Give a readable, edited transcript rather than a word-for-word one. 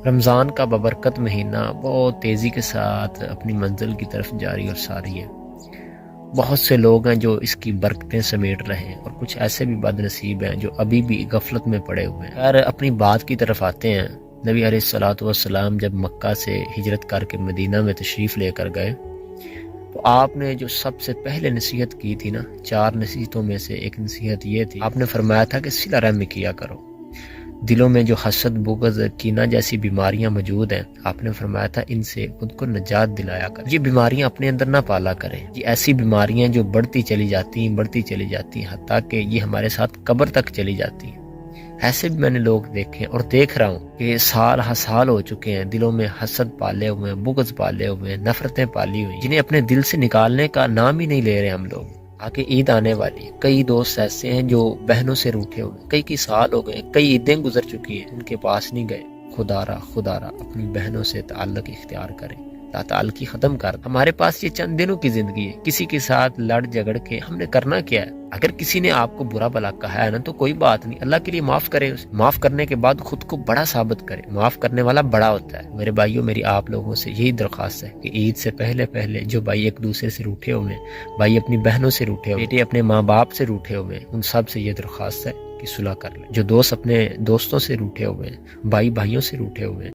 رمضان کا بابرکت مہینہ بہت تیزی کے ساتھ اپنی منزل کی طرف جاری اور ساری ہے۔ بہت سے لوگ ہیں جو اس کی برکتیں سمیٹ رہے ہیں، اور کچھ ایسے بھی بد نصیب ہیں جو ابھی بھی غفلت میں پڑے ہوئے ہیں۔ خیر، اپنی بات کی طرف آتے ہیں۔ نبی علیہ الصلوۃ والسلام جب مکہ سے ہجرت کر کے مدینہ میں تشریف لے کر گئے تو آپ نے جو سب سے پہلے نصیحت کی تھی نا، 4 نصیحتوں میں سے ایک نصیحت یہ تھی، آپ نے فرمایا تھا کہ صلہ رحمی کیا کرو۔ دلوں میں جو حسد، بغض، کینہ جیسی بیماریاں موجود ہیں، آپ نے فرمایا تھا ان سے خود کو نجات دلایا کر۔ یہ بیماریاں اپنے اندر نہ پالا کریں، یہ ایسی بیماریاں جو بڑھتی چلی جاتی ہیں حتیٰ کہ یہ ہمارے ساتھ قبر تک چلی جاتی ہیں۔ ایسے بھی میں نے لوگ دیکھے اور دیکھ رہا ہوں کہ سال ہر سال ہو چکے ہیں، دلوں میں حسد پالے ہوئے ہیں، بغض پالے ہوئے ہیں، نفرتیں پالی ہوئی ہیں، جنہیں اپنے دل سے نکالنے کا نام ہی نہیں لے رہے ہم لوگ۔ آگے عید آنے والی ہے، کئی دوست ایسے ہیں جو بہنوں سے روٹھے ہوئے، کئی سال ہو گئے، کئی عیدیں گزر چکی ہیں، ان کے پاس نہیں گئے۔ خدا را اپنی بہنوں سے تعلق اختیار کریں، تعلقی ختم کر۔ ہمارے پاس یہ چند دنوں کی زندگی ہے، کسی کے ساتھ لڑ جھگڑ کے ہم نے کرنا کیا ہے؟ اگر کسی نے آپ کو برا بھلا کہا ہے نا تو کوئی بات نہیں، اللہ کے لیے معاف کرے اسے۔ معاف کرنے کے بعد خود کو بڑا ثابت کرے، معاف کرنے والا بڑا ہوتا ہے۔ میرے بھائیوں، میری آپ لوگوں سے یہی درخواست ہے کہ عید سے پہلے جو بھائی ایک دوسرے سے روٹھے ہوئے ہیں، بھائی اپنی بہنوں سے روٹھے ہوئے، بیٹے اپنے ماں باپ سے روٹھے ہوئے ہیں، ان سب سے یہ درخواست ہے کہ صلح کر لیں۔ جو دوست اپنے دوستوں سے روٹھے ہوئے ہیں، بھائی بھائیوں سے روٹھے ہوئے ہیں،